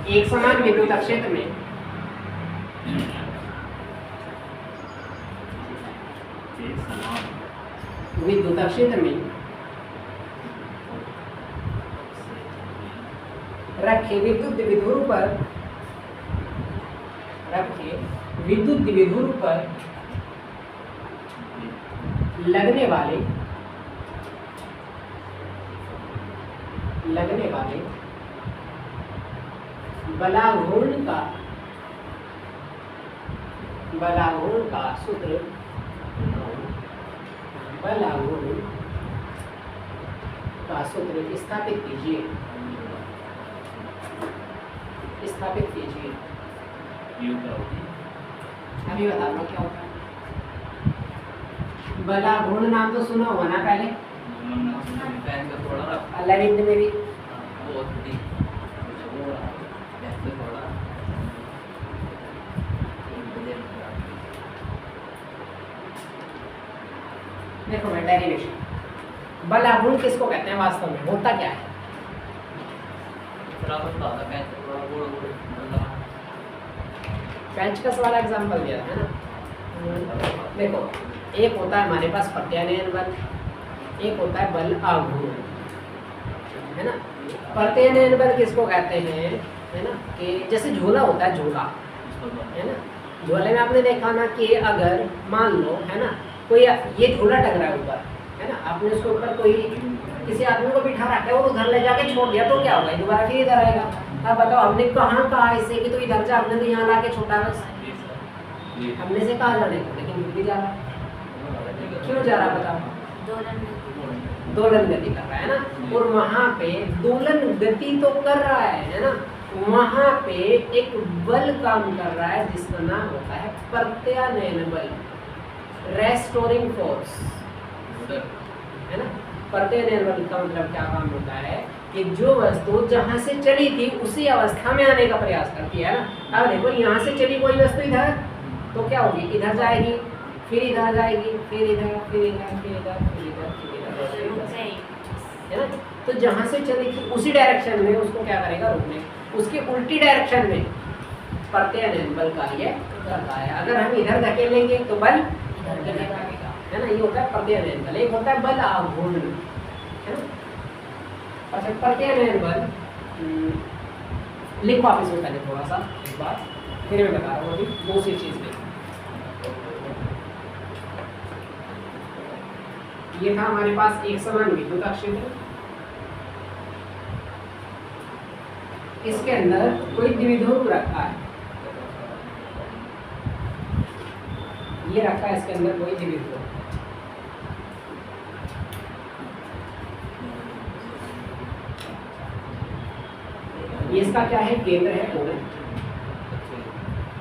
एक समान विद्युत क्षेत्र में विद्युत क्षेत्र में रखे विद्युत द्विध्रुव पर लगने वाले बलाघूर्ण का सूत्र स्थापित कीजिए। अभी बता दो क्या होता है। बलाघूर्ण नाम तो सुना होगा ना पहले, अरविंद में भी। देखो मैं डेरिवेशन, बलाघूर्ण किसको कहते हैं वास्तव में, होता क्या है? पेंचकस वाला एग्जांपल दिया है ना। देखो एक होता है हमारे पास प्रत्यानयन बल, एक होता है बल आघूर्ण, है ना। प्रत्यानयन बल किसको कहते हैं, है ना, कि जैसे झोला होता है, झोला है ना, झोले में आपने देखा ना कि अगर मान लो, है ना, कोई ये झोला टंग रहा है ऊपर, है ना, आपने उसके ऊपर कोई किसी आदमी को बिठा रखा है और उधर ले जाके छोड़ दिया तो क्या होगा, दोबारा फिर इधर आएगा। अब बताओ हमने कहाँ कहा इससे कि तो इधर जा, आपने तो यहाँ ला के छोटा, बस हमने से कहा जाने को, लेकिन भी जा रहा, क्यों जा रहा बताओ? दोलन गति कर रहा है ना, और वहाँ पे दोलन गति तो कर रहा है ना, वहाँ पे एक बल काम कर रहा है जिसका नाम होता है प्रत्यानयन बल, रेस्टोरिंग फोर्स, है ना। प्रत्यानयन बल का मतलब क्या काम होता है कि जो वस्तु जहाँ से चली थी उसी अवस्था में आने का प्रयास करती है ना। अब देखो यहाँ से चली कोई वस्तु इधर, तो क्या होगी, इधर जाएगी, फिर इधर जाएगी, फिर इधर, फिर इधर, फिर इधर, फिर इधर, फिर इधर, है ना। तो जहाँ से चली थी उसी डायरेक्शन में उसको क्या करेगा, रोकने, उसके उल्टी डायरेक्शन में प्रत्यानयन बल कार्य करता है। अगर हम इधर धकेलेंगे तो बल इधर लगेगा, है ना, ये होता है प्रत्यानयन बल। एक होता है बल आघूर्ण, है ना। अच्छा, प्रत्यानयन बल लिख वापस होता है थोड़ा सा एक बार, फिर मैं बता रहा हूँ अभी दूसरी चीज में। ये था हमारे पास एक समान विद्युत क्षेत्र, इसके अंदर कोई द्विध्रुव रखा है, ये रखा है इसके अंदर कोई द्विध्रुव, ये इसका क्या है, केंद्र है कोण,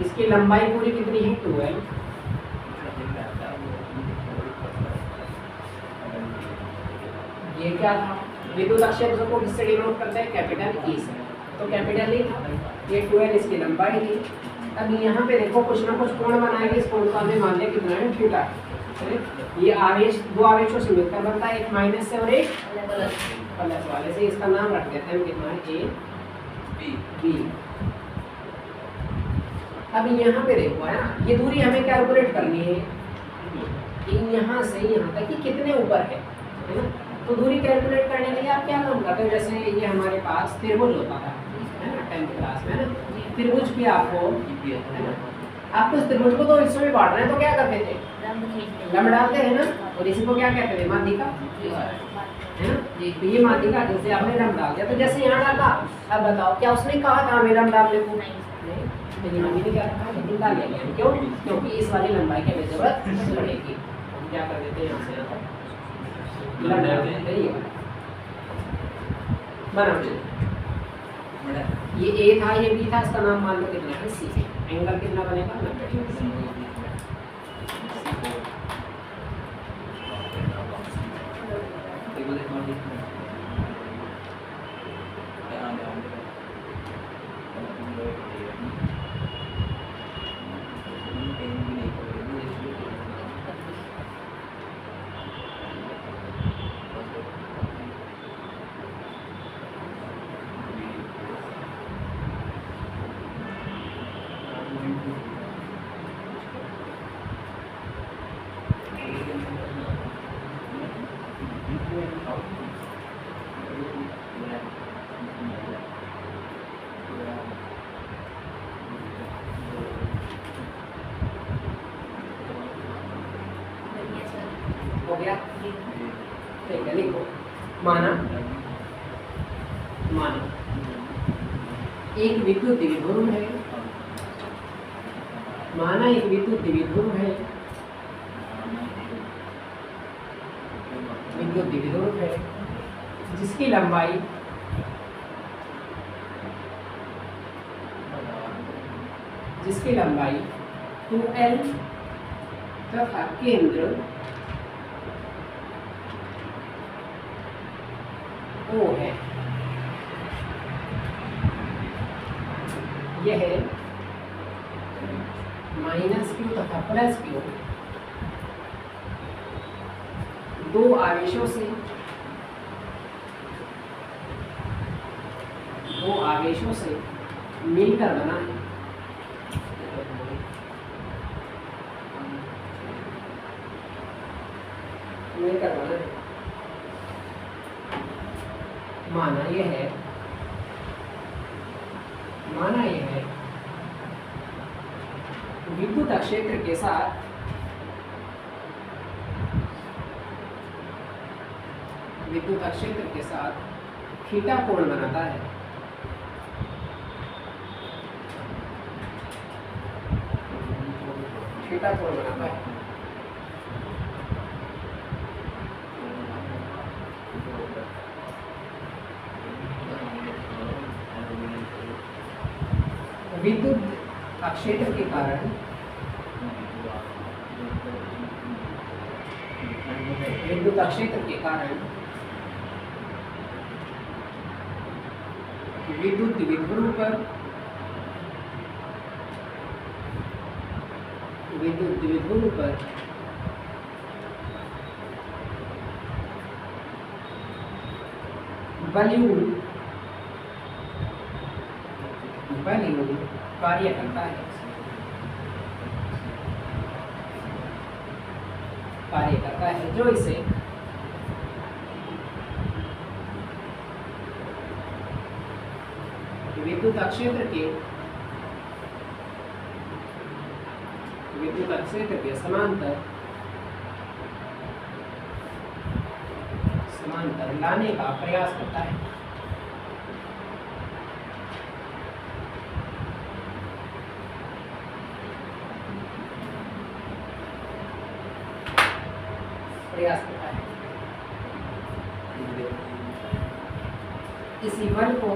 इसकी लंबाई पूरी कितनी है, 2l। ये क्या था, विद्युत क्षेत्र को किससे डिनोट करते हैं, कैपिटल ई से, तो कैपिटल ई था, ये 2l इसकी लंबाई थी। अब यहाँ पे देखो कुछ ना कुछ कोण बनाएंगे, इस कोण का हमें मान लिया कितना है, थीटा। ये आवेश, दो आवेशों से मिलकर बनता है, एक माइनस से और एक प्लस वाले से, इसका नाम रख देते हैं कितना है, ए बी। अब यहाँ पे देखो, है ना, ये दूरी हमें कैलकुलेट करनी है कि यहाँ से यहाँ तक कि कितने ऊपर है ना। तो दूरी कैलकुलेट करने के लिए आप क्या काम करते हो, जैसे ये हमारे पास त्रिभुज होता है ना 10th क्लास में, है ना, त्रिभुज भी आपको, है ना, आपको इस त्रिभुज को तो हिस्सों में बांटना है, तो क्या करते थे, लंब डालते हैं ना, और इसी को क्या कहते थे, माध्यिका, है ना। तो ये माध्यिका, जैसे आपने लंब डाल दिया, तो जैसे यहाँ डाला, अब बताओ क्या उसने कहा था हमें लंब डालने को, नहीं, लेकिन हमने क्या रखा, लेकिन डाल लिया, क्यों, क्योंकि इस वाली लंबाई की हमें जरूरत पड़ेगी, हम क्या कर देते हैं यहाँ से लंब डाल देते हैं, बना ये ए था, ये बी था, इसका नाम मान लो कितना है, सी। एंगल कितना बनेगा, 90 डिग्री। है, लिखो। माना एक विद्युत द्विध्रुव है, माना एक विद्युत द्विध्रुव है, विद्युत द्विध्रुव है जिसकी लंबाई जिसकी लंबाई 2L तथा केंद्र O है। यह -Q तथा +Q दो आवेशों से मिलकर बना है। माना यह है विद्युत क्षेत्र के साथ थीटा कोण बनाता है। विद्युत क्षेत्र के कारण विद्युत द्विध्रुव पर बलयून कार्य करता है जो इसे विद्युत क्षेत्र के समांतर लाने का प्रयास करता है। इसी बल को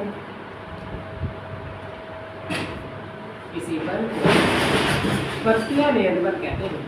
प्रत्यानयन बल कहते हैं।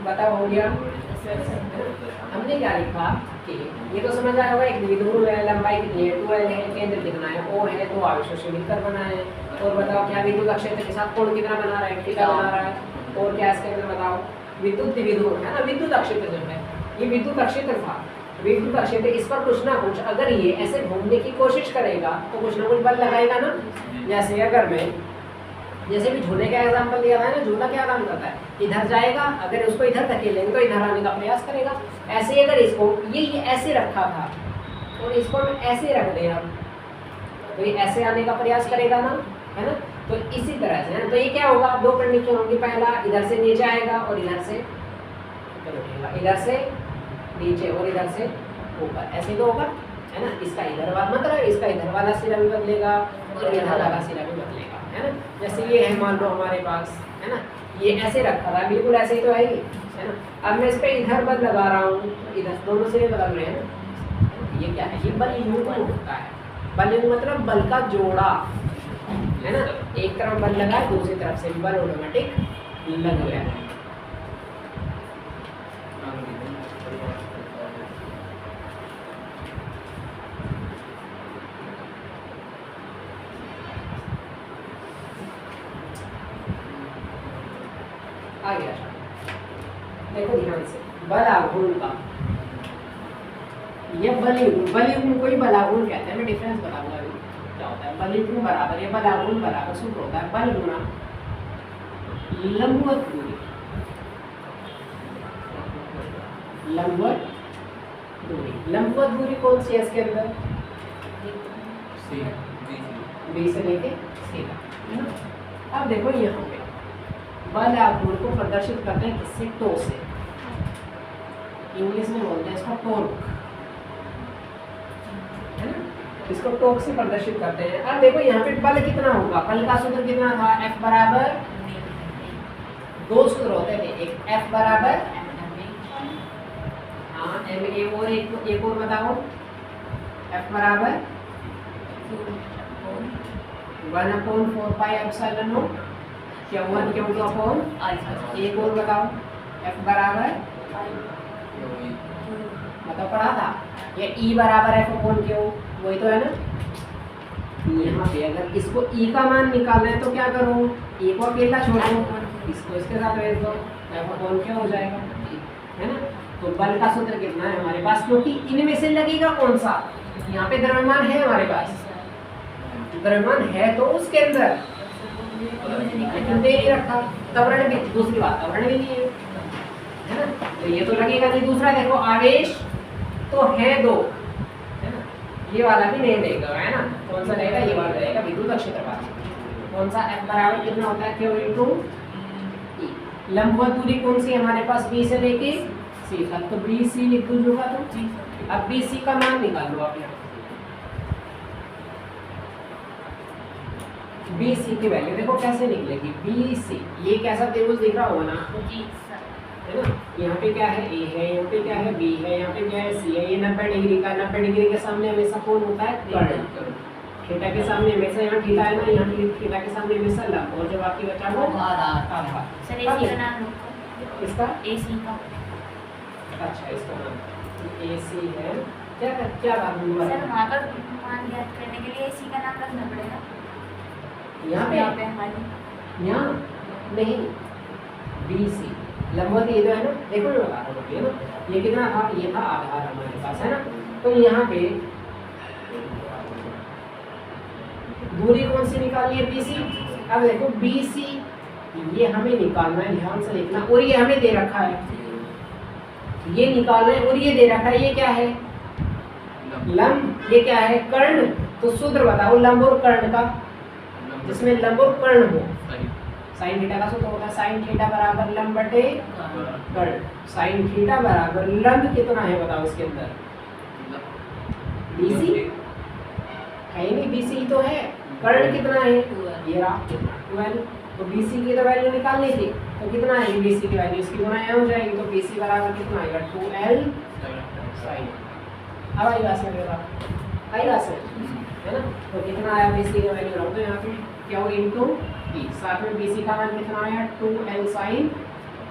बताओ हो गया। हमने क्या लिखा कि ये तो समझ आया होगा, एक द्विध्रुव है, लंबाई कितनी है 2L है, केंद्र दिखना है O है, दो आवेशों से मिलकर बना है। और बताओ क्या विद्युत क्षेत्र के साथ कोण कितना बना रहा है, थीटा बना रहा है। और क्या इसके अंदर बताओ विद्युत द्विध्रुव है ना, विद्युत क्षेत्र जो है ये विद्युत क्षेत्र था। विद्युत क्षेत्र इस पर कुछ ना कुछ अगर ये ऐसे घूमने की कोशिश करेगा तो कुछ ना कुछ बल लगाएगा ना। जैसे अगर मैं जैसे भी झूले का एग्जाम्पल दिया था ना, झूला क्या काम करता है, इधर जाएगा, अगर उसको इधर धकेलेंगे तो इधर आने का प्रयास करेगा। ऐसे अगर इसको ये ऐसे रखा था और इसको हम ऐसे रख दें अब तो ये ऐसे आने का प्रयास करेगा ना, है ना। तो इसी तरह से है, तो ये क्या होगा, दो कंडीशन होंगी। पहला इधर से नीचे आएगा और इधर से ऊपर उठेगा, इधर से नीचे और इधर से ऊपर, ऐसे तो होगा, है ना। इसका इधर वाला मतलब इसका इधर वाला सिरा भी बदलेगा और इधर वाला सिरा भी बदलेगा, है ना। जैसे ये है मान लो हमारे पास, है ना, ये ऐसे रखा था, बिल्कुल ऐसे ही तो है ना। अब मैं इस पर इधर बल लगा रहा हूँ, इधर दोनों सिरे बदल रहे हैं ना। ये क्या है, ये बल यूं होता है। बल मतलब बल का जोड़ा, है ना। एक तरफ बल लगा है, दूसरी तरफ से बल ऑटोमेटिक लग गया है। आ गया, देखो ध्यान से, बल आघूर्ण का ये बलयुग्म को ही बलागुण कहते हैं। मैं डिफरेंस बताऊंगा अभी क्या होता है। बलयुग्म बराबर या बलागुण बराबर सूत्र होता है बल गुना लंबवत दूरी। लंबवत दूरी कौन सी है इसके अंदर? बी से लेके सी तक, है ना। अब देखो यहाँ पे बल आघूर्ण को प्रदर्शित करते हैं किससे? टो से। इंग्लिश में बोलते हैं इसको टोर्क, है ना। इसको टोर्क से प्रदर्शित करते हैं। अब देखो यहाँ पे बल कितना होगा? बल का सूत्र कितना था? F बराबर, दो सूत्र होते थे, एक F बराबर ma और एक और बताओ। F बराबर 1/4 pi epsilon not Q1 Q2 upon, एक और बताओ। F बराबर मतलब पढ़ा था ये E बराबर F अपॉन Q, वही तो है ना। यहाँ पे अगर इसको E का मान निकालना है तो क्या करो? E को अकेला छोड़ो, इसको इसके साथ भेज दो, F अपॉन Q हो जाएगा, है ना। तो बल का सूत्र कितना है हमारे पास? क्योंकि इनमें से लगेगा कौन सा? यहाँ पे द्रव्यमान है हमारे पास, द्रव्यमान है तो उसके अंदर लेकिन दे नहीं रखा। त्वरण भी, दूसरी बात त्वरण भी नहीं है ना, तो ये तो लगेगा नहीं। दूसरा देखो आवेश तो है दो, है ना, ये वाला भी नहीं देगा, है ना। कौन सा रहेगा? ये वाला रहेगा विद्युत क्षेत्रफल। कौन सा? F बराबर कितना होता है? Q into E। लंबवत दूरी कौन सी हमारे पास? B से लेके C तक, तो BC लिख दो होगा तो। अब BC का मान निकाल लो आप यहाँ। BC की वैल्यू देखो कैसे निकलेगी। BC ये कैसा त्रिभुज दिख रहा होगा ना, है ना। यहाँ पे क्या है? A है, यहाँ पे क्या है? B है, यहाँ पे क्या है? C है। ये 90 डिग्री का, 90 डिग्री के सामने हमेशा कौन होता है? कर्ण। थीटा के सामने हमेशा, यहाँ थीटा है ना, यहाँ थीटा के सामने हमेशा लंब, और जब आपकी बचा वो आधा। सर AC का नाम लो। इसका AC का, अच्छा इसका नाम AC है। क्या बात है सर वहाँ पर मान ज्ञात करने के लिए AC का नाम रखना पड़ेगा। यहाँ पे हमारी यहाँ नहीं, BC लंबवत ये जो है ना, देखो मैं बता रहा हूँ ना, ये कितना था? ये था आधार हमारे पास, है ना। तो यहाँ पे दूरी कौन सी निकालनी है? BC। अब देखो BC ये हमें निकालना है, ध्यान से देखना। और ये हमें दे रखा है, ये निकालना है, और ये दे रखा है, ये क्या है? लंब। ये क्या है? कर्ण। तो सूत्र बताओ लंब और कर्ण का, जिसमें लंब और कर्ण हो। साइन थीटा का सूत्र होता है साइन थीटा बराबर लंब बटे कर्ण। साइन थीटा बराबर लंब कितना है बताओ इसके अंदर? BC है नहीं, BC तो है। कर्ण कितना है? ये रहा 12। तो BC की तो वैल्यू निकालनी थी, तो कितना है BC की वैल्यू? इसकी गुना हो जाएगी, तो BC बराबर कितना आएगा? 2L sign. अब आई बात समझ लो, आई बात समझ, है ना। तो कितना आया BC की वैल्यू? रख दो यहाँ पे Q इनटू E, साथ में BC का मान कितना आया? 2L sine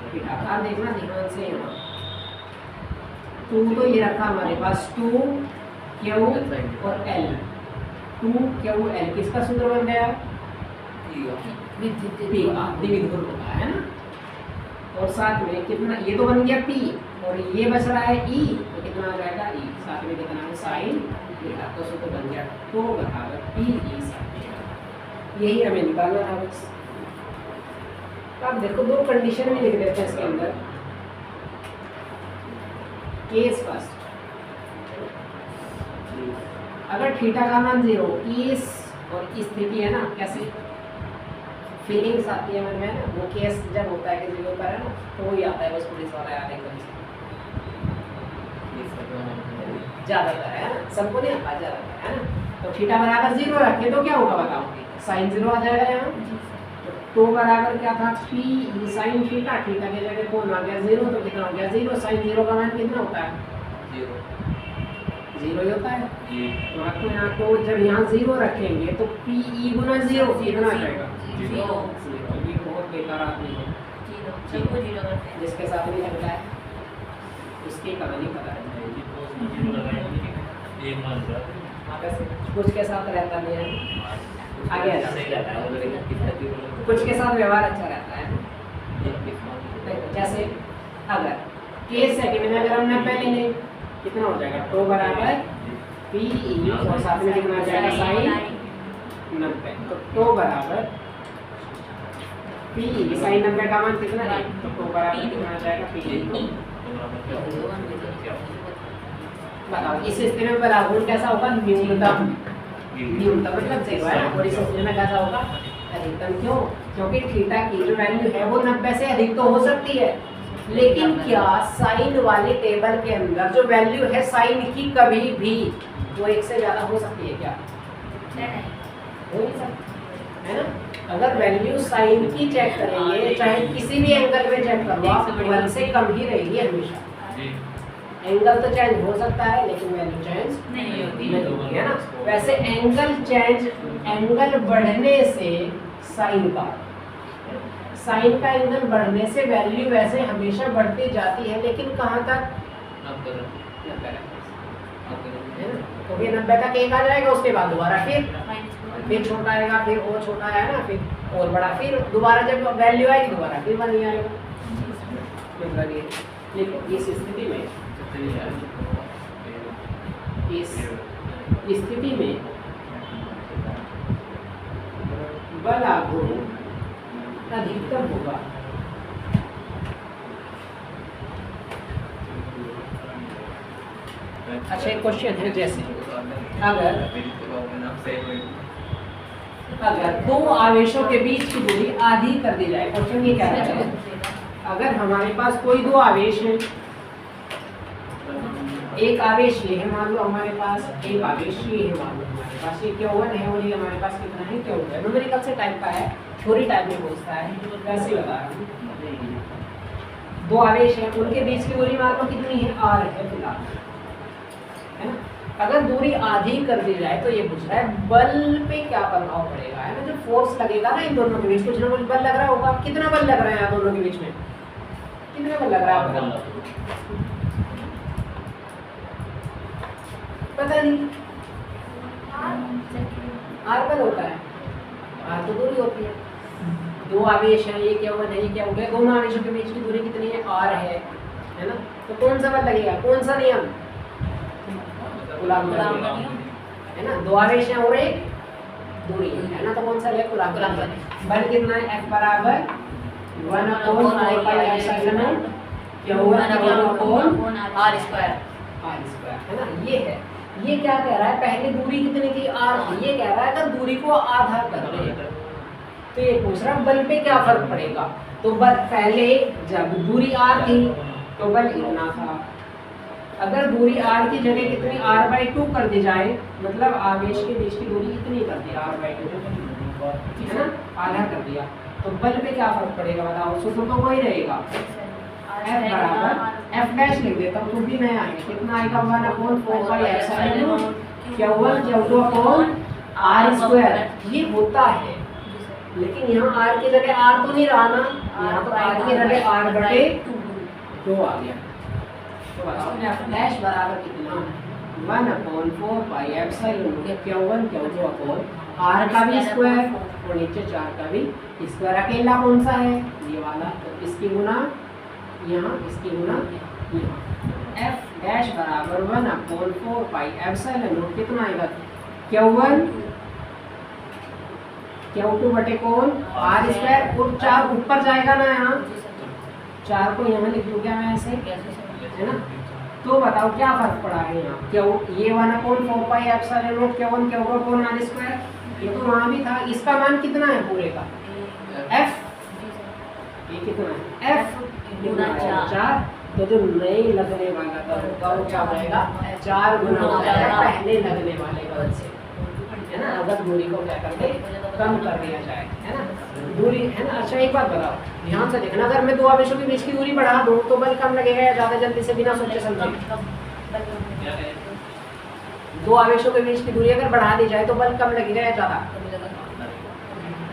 theta. अब देखना ध्यान से, यहाँ 2 तो ये रखा हमारे पास, 2Q और L, 2QL किसका सूत्र बन गया? द्विध्रुव होता है ना। और साथ में कितना? ये तो बन गया P, और ये बच रहा है E, तो कितना आ जाएगा? E। साथ में कितना है? Sine theta. तो सूत्र बन गया 2 बराबर PE साइन थीटा। यही हमें निकालना था बस। अब देखो दो कंडीशन भी लिख देते हैं इसके अंदर। केस फर्स्ट, अगर थीटा का मान 0, इस और इस स्थिति है ना, कैसे फीलिंग्स आती है मन में ना, वो केस जब होता है कि 0 पर है ना, तो वही आता है बस पुलिस वाला याद एकदम से ज़्यादातर, है ना, सबको नहीं आता ज़्यादातर, है ना। तो थीटा बराबर 0 रखे तो क्या होगा बताओ? साइन 0 आ जाएगा यहाँ। तो बराबर क्या था? P साइन थीटा, थीटा की जगह कौन आ गया? 0, तो कितना हो गया? 0। साइन 0 का मान कितना होता है? 0 ही होता है। तो आपको यहाँ को जब यहाँ 0 रखेंगे तो PE गुना 0 कितना आ जाएगा? 0। ये बहुत बेकार आदमी है, जिसके साथ नहीं लगता है उसकी कहानी पता है। कुछ के साथ रहता नहीं है, आगे अच्छा कुछ के साथ व्यवहार अच्छा रहता है। जैसे अगर केस है कि मैंने अगर हम 90 लेंगे कितना हो जाएगा टो बराबर पी और साथ में कितना आ जाएगा साइन 90। तो टो बराबर पी साइन 90 का मान कितना है, तो टो बराबर कितना आ जाएगा पी। बताओ इस स्थिति में परागुण कैसा होगा, न्यूनतम। न्यूनतम मतलब 0 है ना, और इस स्थिति में कैसा होगा अधिकतम। क्यों? क्योंकि थीटा की जो वैल्यू है वो 90 से अधिक तो हो सकती है, लेकिन क्या साइन वाले टेबल के अंदर जो वैल्यू है साइन की कभी भी वो 1 से ज़्यादा हो सकती है क्या? हो नहीं सकती है ना। अगर वैल्यू साइन की चेक करेंगे चाहे किसी भी एंगल में चेक करो आप, 1 से कम ही रहेगी हमेशा। एंगल तो चेंज हो सकता है लेकिन वैल्यू चेंज नहीं होती है ना। वैसे एंगल चेंज, एंगल बढ़ने से साइन का एंगल बढ़ने से वैल्यू वैसे हमेशा बढ़ती जाती है, लेकिन कहाँ तक? 90 तो फिर 90 तक एक आ जाएगा, उसके बाद दोबारा फिर छोटा आएगा, फिर और छोटा आया ना, फिर और बड़ा, फिर दोबारा जब वैल्यू आएगी दोबारा फिर बन आएगा। मतलब ये लेकिन इस स्थिति में बल आघूर्ण अधिकतम होगा। अच्छा एक क्वेश्चन है, जैसे अगर दो आवेशों के बीच की दूरी आधी कर दी जाए। क्वेश्चन ये कह रहा है अगर हमारे पास कोई दो आवेश है, एक आवेश ये है मान लो हमारे पास, एक आवेश ये है मान लो हमारे पास, ये Q1 है और ये हमारे पास कितना है Q2 है। न्यूमेरिकल से टाइप का है, थ्योरी टाइप में पूछता है, वैसे बता रहा हूँ। दो आवेश हैं, उनके बीच की दूरी मान लो कितनी है, r है फिलहाल, है ना। अगर दूरी आधी कर दी जाए तो ये पूछ रहा है बल पे क्या प्रभाव पड़ेगा, है ना। जो फोर्स लगेगा ना इन दोनों के बीच, कुछ ना कुछ बल लग रहा होगा। कितना बल लग रहा है यहाँ दोनों के बीच में, कितना बल लग रहा है पता नहीं। आर बल होता है, आर तो दूरी होती है। दो आवेश हैं, ये Q1 है, ये Q2 है, दोनों आवेशों के बीच की दूरी कितनी है, r है ना। तो कौन सा बल लगेगा, कौन सा नियम, कूलॉम का नियम, है ना। दो आवेश हैं और एक दूरी है ना, तो कौन सा लगेगा, कूलॉम का नियम। बल कितना है, F बराबर 1/4 pi epsilon Q1 r square है ना। ये क्या कह रहा है, पहले दूरी कितनी थी, r थी। ये कह रहा है अगर दूरी को आधा कर दे तो ये पूछ रहा है बल पे क्या फर्क पड़ेगा। तो बल पहले जब दूरी r थी तो बल इतना था, अगर दूरी r की जगह कितनी r/2 कर दी जाए, मतलब आवेश के बीच की दूरी इतनी कर दी r/2 है ना, आधा कर दिया, तो बल पे क्या फर्क पड़ेगा बताओ। सूत्र तो वही रहेगा, F बराबर F डैश लिख देता हूँ, तुम भी मैं आएंगे, कितना आएगा 1/4 pi epsilon Q1 Q2 upon r square. ये होता है, लेकिन यहाँ r की जगह r तो नहीं रहा ना, यहाँ तो r की जगह r/2 आ गया। तो बताओ F डैश बराबर कितना, 1/4 pi epsilon Q1 Q2 upon r का भी स्क्वायर और नीचे 4 का भी स्क्वायर। अकेला कौन सा है, ये वाला, तो इसकी गुना यहाँ, इसकी गुना यहाँ। F डैश बराबर 1/4 पाई एप्सिलॉन कितना आएगा, Q1 Q2 बटे कौन r स्क्वायर, और 4 ऊपर जाएगा ना, यहाँ 4 को यहाँ लिख दूँ क्या मैं ऐसे, है ना। तो बताओ क्या फर्क पड़ा है यहाँ, क्या ये 1/4 pi epsilon Q1 Q2 upon r square, ये तो वहाँ भी था। इसका मान कितना है पूरे का, F, ये कितना है F गुना 4, तो जो नहीं लगने वाला था वो क्या हो जाएगा, 4 गुना हो जाएगा पहले लगने वाले बल से, है ना। अगर दूरी को क्या करते कम कर दिया जाए, है ना, दूरी, है ना। अच्छा एक बात बताओ, ध्यान से देखना, अगर मैं दो आवेशों के बीच की दूरी बढ़ा दूँ तो बल कम लगेगा या ज़्यादा, जल्दी से बिना सोचे समझे। दो आवेशों के बीच की दूरी अगर बढ़ा दी जाए तो बल कम लगेगा या ज़्यादा,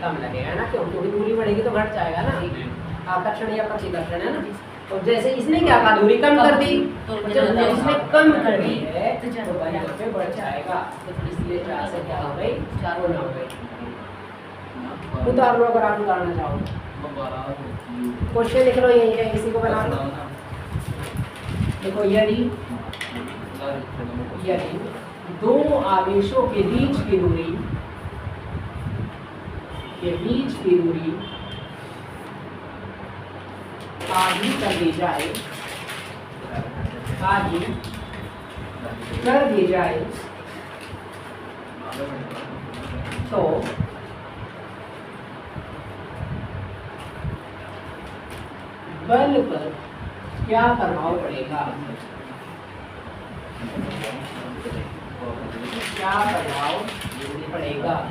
कम लगेगा ना। क्यों, क्योंकि दूरी बढ़ेगी तो घट जाएगा ना, आकर्षण या प्रतिकर्षण, है ना। तो जैसे इसने क्या कहा, दूरी कम कर दी, तो जब इसने कम कर दी है तो बल यहाँ पे बढ़ जाएगा, तो इसलिए 4 से क्या हो गई, 4 गुना हो गई। उतार लो अगर आप उतारना चाहो, क्वेश्चन लिख लो यही है, इसी को बना लो। देखो यदि यानी दो आवेशों के बीच की दूरी आधी कर दी जाए तो बल पर क्या प्रभाव पड़ेगा?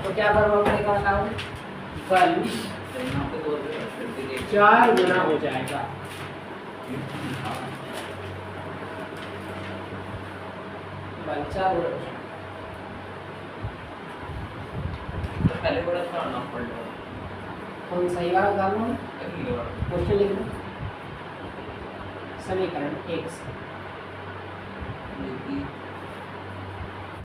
तो क्या प्रभाव पड़ेगा बताओ? बल 4 गुना हो जाएगा। बल 4 गुना हो जाएगा। पहले बड़ा था ना पढ़ कौन सही वाला डालना है? क्वेश्चन लिख लो। समीकरण 1 से